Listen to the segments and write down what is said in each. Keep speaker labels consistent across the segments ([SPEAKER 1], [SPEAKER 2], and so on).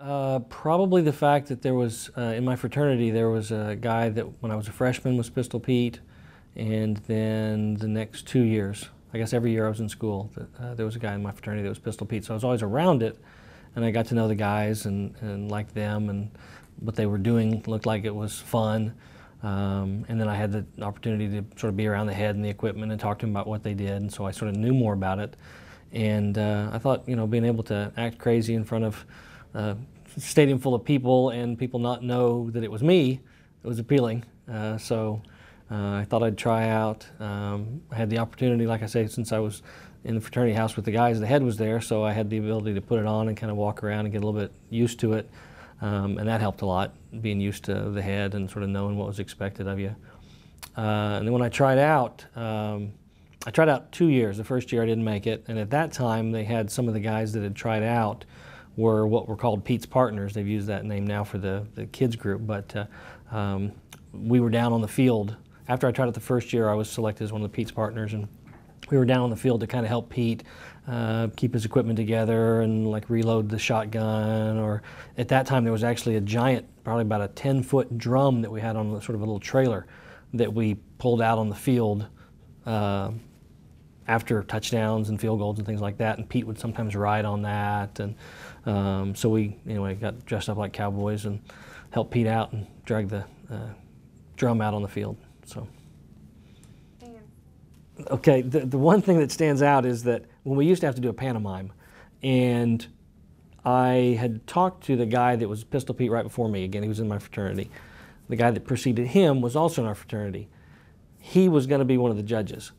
[SPEAKER 1] Probably the fact that there was, in my fraternity, there was a guy that when I was a freshman was Pistol Pete, and then the next 2 years, I guess every year I was in school, there was a guy in my fraternity that was Pistol Pete. So I was always around it, and I got to know the guys and liked them, and what they were doing looked like it was fun. And then I had the opportunity to sort of be around the head and the equipment and talk to them about what they did, and so I sort of knew more about it. And I thought, being able to act crazy in front of a stadium full of people and people not know that it was me, it was appealing. So I thought I'd try out. I had the opportunity, like I say, since I was in the fraternity house with the guys, the head was there, so I had the ability to put it on and kind of walk around and get a little bit used to it. And that helped a lot, being used to the head and sort of knowing what was expected of you. And then when I tried out 2 years. The first year I didn't make it, and at that time they had some of the guys that had tried out were what were called Pete's partners. They've used that name now for the kids group, but we were down on the field. After I tried it the first year, I was selected as one of the Pete's partners, and we were down on the field to kind of help Pete keep his equipment together and like reload the shotgun. Or at that time there was actually a giant, probably about a 10-foot drum that we had on sort of a little trailer that we pulled out on the field after touchdowns and field goals and things like that, and Pete would sometimes ride on that. And so we anyway got dressed up like cowboys and helped Pete out and drag the drum out on the field. So. Okay, the one thing that stands out is that when we used to have to do a pantomime, and I had talked to the guy that was Pistol Pete right before me. Again, he was in my fraternity. The guy that preceded him was also in our fraternity. He was going to be one of the judges,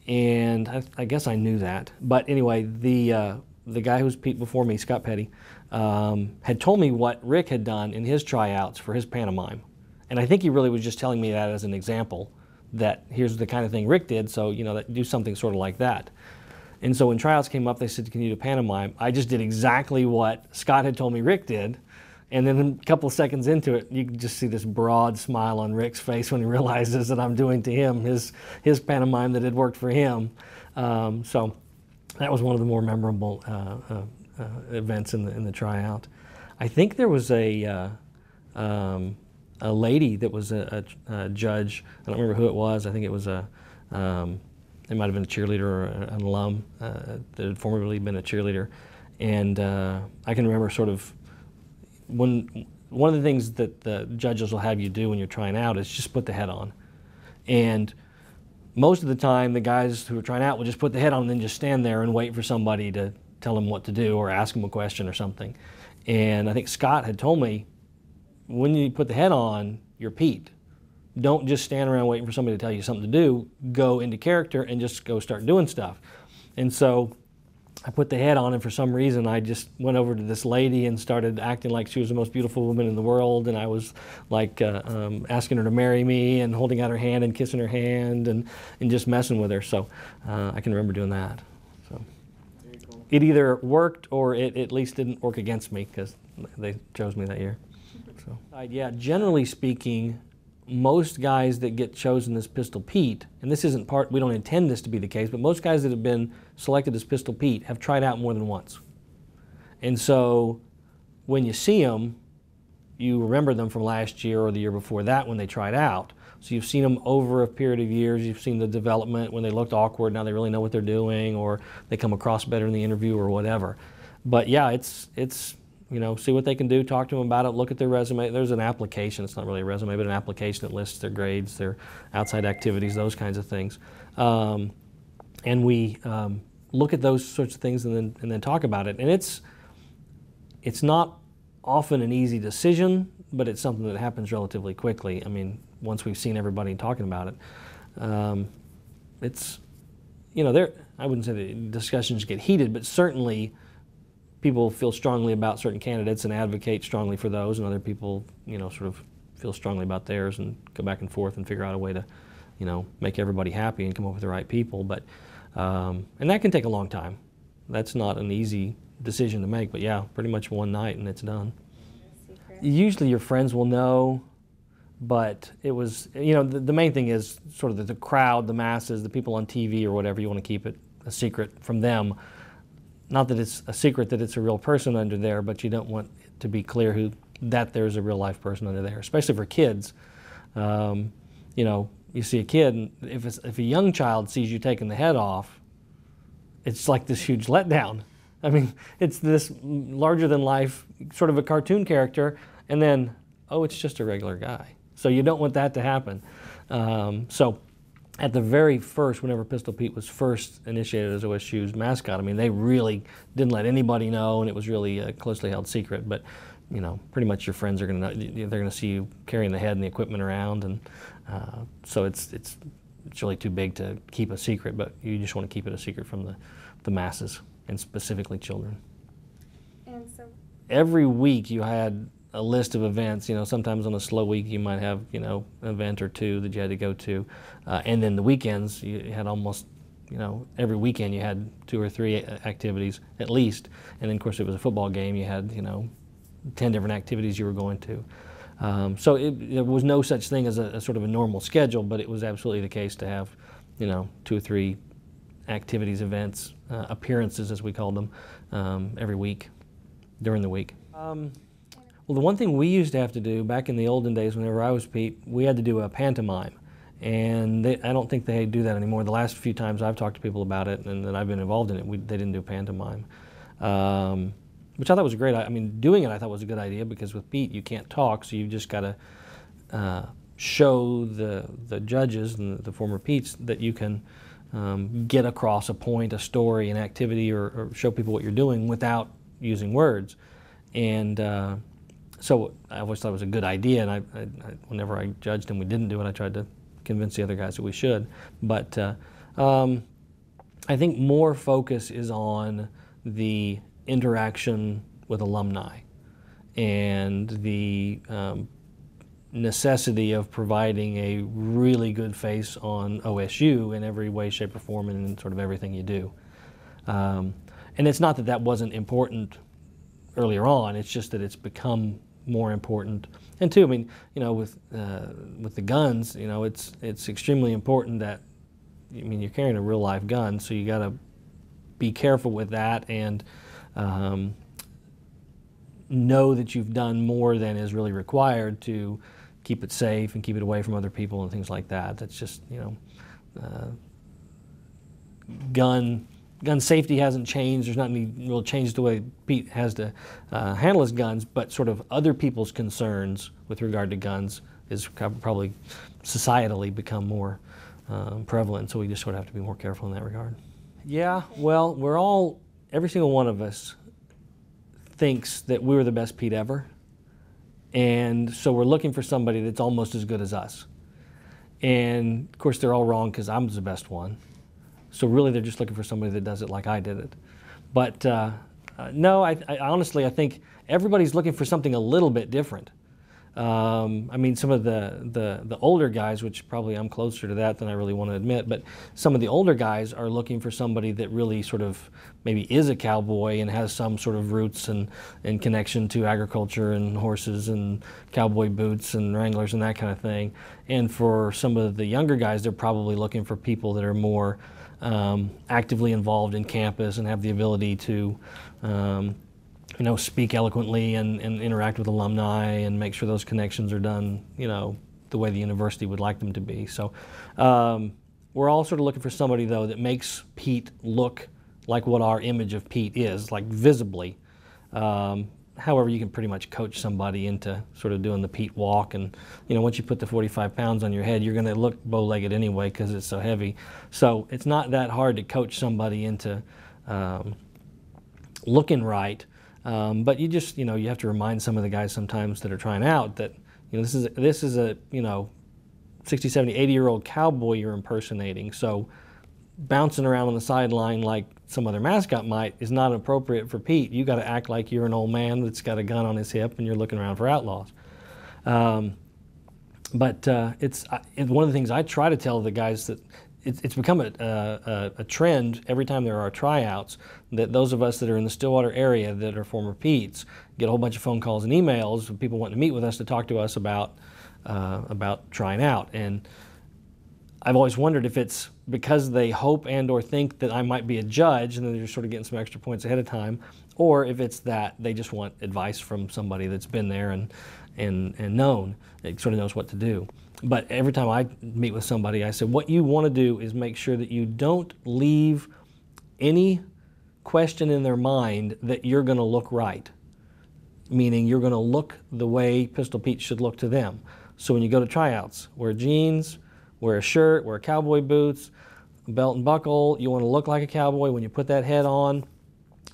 [SPEAKER 1] and I guess I knew that. But anyway, the guy who was Pete before me, Scott Petty, had told me what Rick had done in his tryouts for his pantomime, and I think he really was just telling me that as an example, that here's the kind of thing Rick did, so do something sort of like that. And so when tryouts came up, they said, "Can you do pantomime?" I just did exactly what Scott had told me Rick did, and then a couple of seconds into it, you can just see this broad smile on Rick's face when he realizes that I'm doing to him his pantomime that had worked for him. So that was one of the more memorable events in the tryout. I think there was a lady that was a judge. I don't remember who it was. I think it was it might have been a cheerleader or an alum that had formerly been a cheerleader. And I can remember sort of one of the things that the judges will have you do when you're trying out is just put the head on. And most of the time, the guys who are trying out will just put the head on and then just stand there and wait for somebody to tell them what to do or ask them a question or something. And I think Scott had told me, when you put the head on, you're Pete. Don't just stand around waiting for somebody to tell you something to do. Go into character and just go start doing stuff. And so I put the head on, and for some reason I just went over to this lady and started acting like she was the most beautiful woman in the world, and I was like asking her to marry me and holding out her hand and kissing her hand and just messing with her. So I can remember doing that. So very cool. It either worked or it at least didn't work against me, because they chose me that year. So, yeah, generally speaking, most guys that get chosen as Pistol Pete, and this isn't we don't intend this to be the case, but most guys that have been selected as Pistol Pete have tried out more than once. And so when you see them, you remember them from last year or the year before that when they tried out. So you've seen them over a period of years. You've seen the development when they looked awkward. Now they really know what they're doing, or they come across better in the interview or whatever. But yeah, it's see what they can do, talk to them about it, look at their resume. There's an application, it's not really a resume, but an application that lists their grades, their outside activities, those kinds of things. And we look at those sorts of things and then talk about it. And it's not often an easy decision, but it's something that happens relatively quickly. I mean, once we've seen everybody talking about it. It's, I wouldn't say the discussions get heated, but certainly people feel strongly about certain candidates and advocate strongly for those, and other people, sort of feel strongly about theirs and go back and forth and figure out a way to, make everybody happy and come up with the right people. But, and that can take a long time. That's not an easy decision to make, but yeah, pretty much one night and it's done. Usually your friends will know, but it was, the main thing is sort of the crowd, the masses, the people on TV or whatever, you want to keep it a secret from them. Not that it's a secret that it's a real person under there, but you don't want to be clear that there's a real life person under there, especially for kids. You know, you see a kid, and if a young child sees you taking the head off, it's like this huge letdown. I mean, it's this larger than life, sort of a cartoon character, and then, oh, it's just a regular guy. So you don't want that to happen. So at the very first, whenever Pistol Pete was first initiated as OSU's mascot, I mean, they really didn't let anybody know, and it was really a closely held secret. But, you know, pretty much your friends are going to know, they're going to see you carrying the head and the equipment around, and so it's really too big to keep a secret, but you just want to keep it a secret from the masses, and specifically children.
[SPEAKER 2] And so
[SPEAKER 1] every week you had a list of events. You know, sometimes on a slow week you might have, you know, an event or two that you had to go to, and then the weekends you had almost, you know, every weekend you had 2 or 3 activities at least, and then of course it was a football game, you had, you know, 10 different activities you were going to. So there was no such thing as a sort of a normal schedule, but it was absolutely the case to have, you know, 2 or 3 activities, events, appearances as we called them, every week, during the week. Well, the one thing we used to have to do back in the olden days, whenever I was Pete, we had to do a pantomime. And I don't think they do that anymore. The last few times I've talked to people about it and that I've been involved in it, they didn't do pantomime. Which I thought was a great, I mean, doing it I thought was a good idea, because with Pete you can't talk, so you've just got to show the judges and the former Petes that you can get across a point, a story, an activity, or show people what you're doing without using words. And so I always thought it was a good idea, and whenever I judged and we didn't do it, I tried to convince the other guys that we should. But I think more focus is on the interaction with alumni and the necessity of providing a really good face on OSU in every way, shape, or form, and in sort of everything you do. And it's not that that wasn't important earlier on, it's just that it's become more important. And two, I mean, you know, with the guns, you know, it's extremely important that, I mean, you're carrying a real live gun, so you got to be careful with that and know that you've done more than is really required to keep it safe and keep it away from other people and things like that. That's just, you know, gun safety hasn't changed. There's not any real change the way Pete has to handle his guns, but sort of other people's concerns with regard to guns is probably societally become more prevalent, so we just sort of have to be more careful in that regard. Yeah, well, every single one of us thinks that we were the best Pete ever, and so we're looking for somebody that's almost as good as us. And of course they're all wrong, because I'm the best one. So really they're just looking for somebody that does it like I did it. But no, I honestly, I think everybody's looking for something a little bit different. I mean, some of the older guys, which probably I'm closer to that than I really want to admit, but some of the older guys are looking for somebody that really sort of maybe is a cowboy and has some sort of roots and connection to agriculture and horses and cowboy boots and wranglers and that kind of thing. And for some of the younger guys, they're probably looking for people that are more actively involved in campus and have the ability to you know, speak eloquently and interact with alumni and make sure those connections are done, you know, the way the university would like them to be. So we're all sort of looking for somebody, though, that makes Pete look like what our image of Pete is, like visibly. However, you can pretty much coach somebody into sort of doing the Pete walk, and you know, once you put the 45 pounds on your head, you're going to look bow-legged anyway because it's so heavy. So it's not that hard to coach somebody into looking right. But you just, you know, you have to remind some of the guys sometimes that are trying out that, you know, this is a you know, 60, 70, 80-year-old cowboy you're impersonating. So bouncing around on the sideline like some other mascot might is not appropriate for Pete. You got to act like you're an old man that's got a gun on his hip and you're looking around for outlaws. But it's one of the things I try to tell the guys that it's become a trend every time there are tryouts that those of us that are in the Stillwater area that are former Petes get a whole bunch of phone calls and emails of people wanting to meet with us to talk to us about trying out. And I've always wondered if it's because they hope and or think that I might be a judge and then they're sort of getting some extra points ahead of time, or if it's that they just want advice from somebody that's been there and known, it sort of knows what to do. But every time I meet with somebody, I say, what you want to do is make sure that you don't leave any question in their mind that you're going to look right, meaning you're going to look the way Pistol Pete should look to them. So when you go to tryouts, wear jeans, wear a shirt, wear cowboy boots, belt and buckle. You want to look like a cowboy when you put that head on.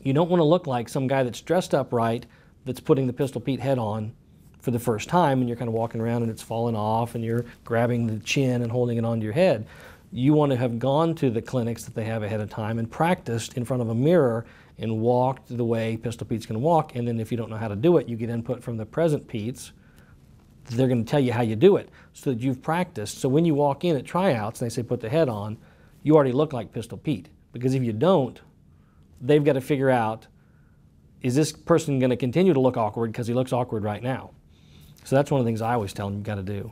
[SPEAKER 1] You don't want to look like some guy that's dressed up right that's putting the Pistol Pete head on for the first time and you're kind of walking around and it's falling off and you're grabbing the chin and holding it onto your head. You want to have gone to the clinics that they have ahead of time and practiced in front of a mirror and walked the way Pistol Pete's going to walk. And then if you don't know how to do it, you get input from the present Petes. They're going to tell you how you do it so that you've practiced. So when you walk in at tryouts and they say put the head on, you already look like Pistol Pete. Because if you don't, they've got to figure out, is this person going to continue to look awkward because he looks awkward right now? So that's one of the things I always tell them you've got to do.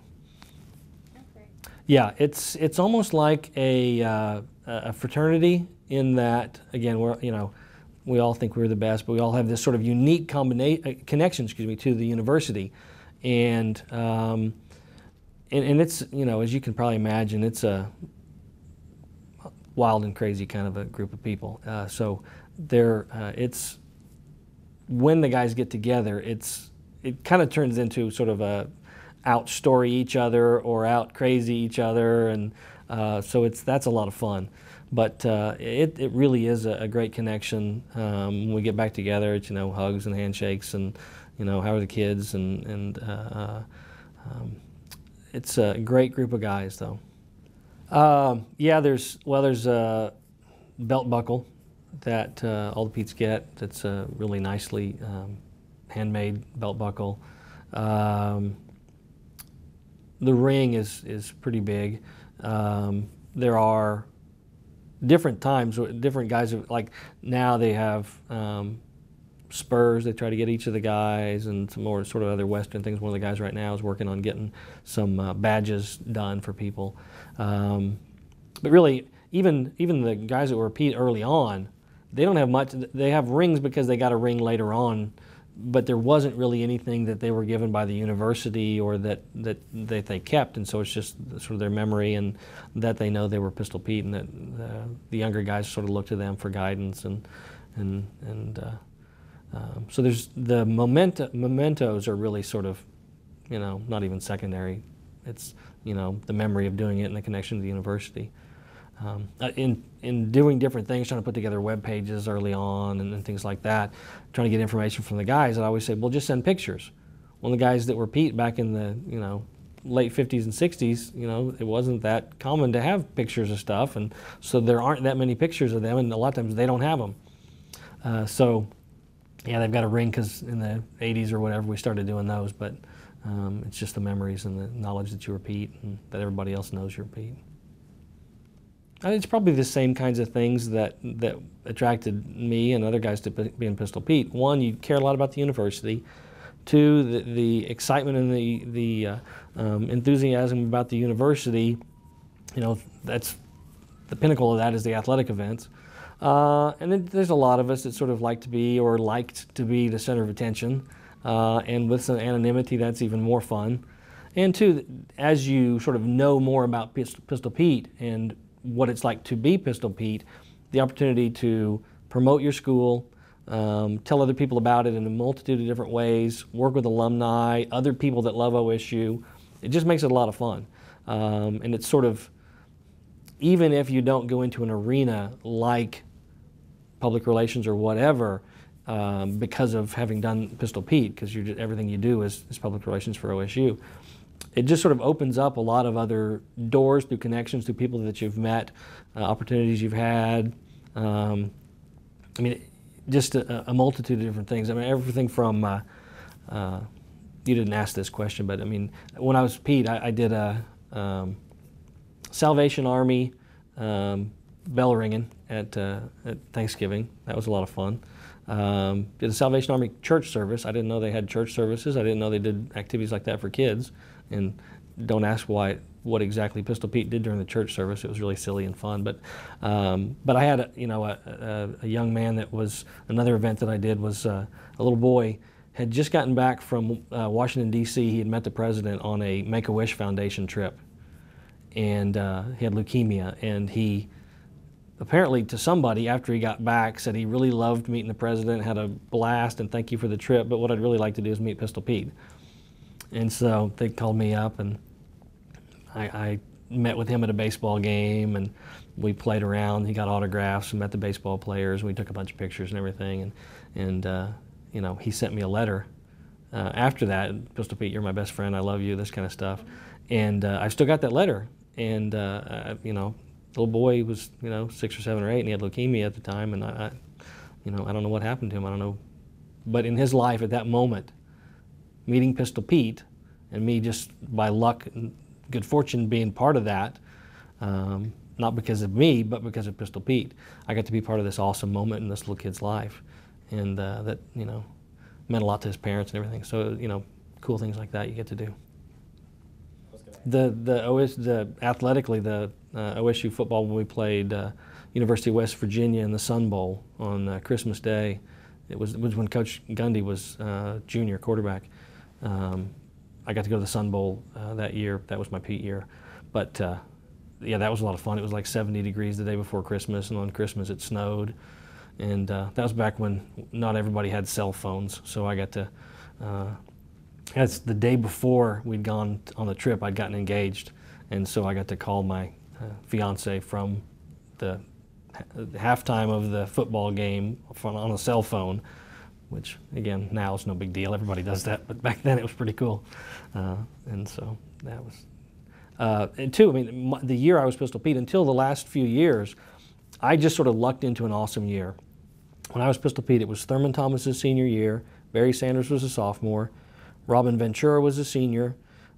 [SPEAKER 2] Okay.
[SPEAKER 1] Yeah, it's almost like a fraternity in that, again, we all think we're the best, but we all have this sort of unique connection, to the university. And it's, as you can probably imagine, it's a wild and crazy kind of a group of people. So it's, when the guys get together, it kind of turns into sort of a out-story each other or out-crazy each other, and so that's a lot of fun. But it really is a great connection. When we get back together, it's, hugs and handshakes and, how are the kids, and it's a great group of guys, though. Yeah, there's a belt buckle that all the Petes get. That's a really nicely handmade belt buckle. The ring is pretty big. There are different times, different guys, like now they have spurs they try to get each of the guys, and some more sort of other Western things. One of the guys right now is working on getting some badges done for people. But really, even the guys that were Pete early on, they don't have much. They have rings because they got a ring later on, but there wasn't really anything that they were given by the university or that they kept, and so it's just sort of their memory and that they know they were Pistol Pete, and that the younger guys sort of look to them for guidance, and so there's the mementos are really sort of, not even secondary. It's, the memory of doing it and the connection to the university. In doing different things, trying to put together web pages early on and things like that, trying to get information from the guys, I always say, well, just send pictures. One of the guys that were Pete back in the late 50s and 60s, it wasn't that common to have pictures of stuff, and so there aren't that many pictures of them, and a lot of times they don't have them. So yeah, they've got a ring because in the 80s or whatever we started doing those, but it's just the memories and the knowledge that you were Pete and that everybody else knows you're Pete. It's probably the same kinds of things that attracted me and other guys to being Pistol Pete. One, you care a lot about the university. Two, the excitement and the enthusiasm about the university. That's the pinnacle of that is the athletic events. And then there's a lot of us that sort of like to be or liked to be the center of attention. And with some anonymity, that's even more fun. And two, as you sort of know more about Pistol Pete and what it's like to be Pistol Pete, the opportunity to promote your school, tell other people about it in a multitude of different ways, work with alumni, other people that love OSU, it just makes it a lot of fun. And it's sort of, even if you don't go into an arena like public relations or whatever, because of having done Pistol Pete, because everything you do is public relations for OSU, it just sort of opens up a lot of other doors through connections, through people that you've met, opportunities you've had. Just a multitude of different things. Everything from, you didn't ask this question, but when I was Pete, I did a Salvation Army bell ringing at Thanksgiving. That was a lot of fun. Did a Salvation Army church service. I didn't know they had church services. I didn't know they did activities like that for kids. And don't ask why what exactly Pistol Pete did during the church service. It was really silly and fun. But I had a young man that was, another event that I did was a little boy had just gotten back from Washington, D.C. He had met the president on a Make-A-Wish Foundation trip, and he had leukemia, and he apparently to somebody after he got back said he really loved meeting the president, had a blast, and thank you for the trip, but what I'd really like to do is meet Pistol Pete. And so they called me up, and I met with him at a baseball game, and we played around. He got autographs and met the baseball players. We took a bunch of pictures and everything, and you know, he sent me a letter after that. Pistol Pete, you're my best friend. I love you. This kind of stuff. And I've still got that letter. And you know, the little boy was 6 or 7 or 8, and he had leukemia at the time. And I don't know what happened to him. I don't know. But in his life at that moment, meeting Pistol Pete, and me just by luck and good fortune being part of that, not because of me, but because of Pistol Pete, I got to be part of this awesome moment in this little kid's life. And that meant a lot to his parents and everything. So cool things like that you get to do. Athletically, the OSU football when we played University of West Virginia in the Sun Bowl on Christmas Day. It was when Coach Gundy was junior quarterback. I got to go to the Sun Bowl that year. That was my Pete year. But yeah, that was a lot of fun. It was like 70 degrees the day before Christmas, and on Christmas it snowed. And that was back when not everybody had cell phones, so I got to, that's the day before we'd gone on the trip, I'd gotten engaged, and so I got to call my fiance from the halftime of the football game on a cell phone, which again, now is no big deal, everybody does that, but back then it was pretty cool. And so that was, and two, I mean, the year I was Pistol Pete, until the last few years, I just sort of lucked into an awesome year. When I was Pistol Pete, it was Thurman Thomas's senior year, Barry Sanders was a sophomore, Robin Ventura was a senior,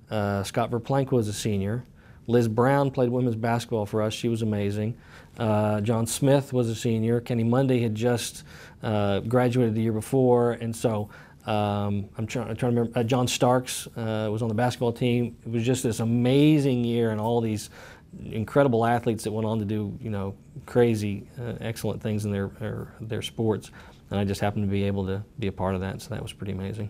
[SPEAKER 1] Scott Verplank was a senior, Liz Brown played women's basketball for us, she was amazing, John Smith was a senior, Kenny Monday had just graduated the year before, and so I'm trying to remember, John Starks was on the basketball team. It was just this amazing year, and all these incredible athletes that went on to do, crazy, excellent things in their sports, and I just happened to be able to be a part of that, so that was pretty amazing.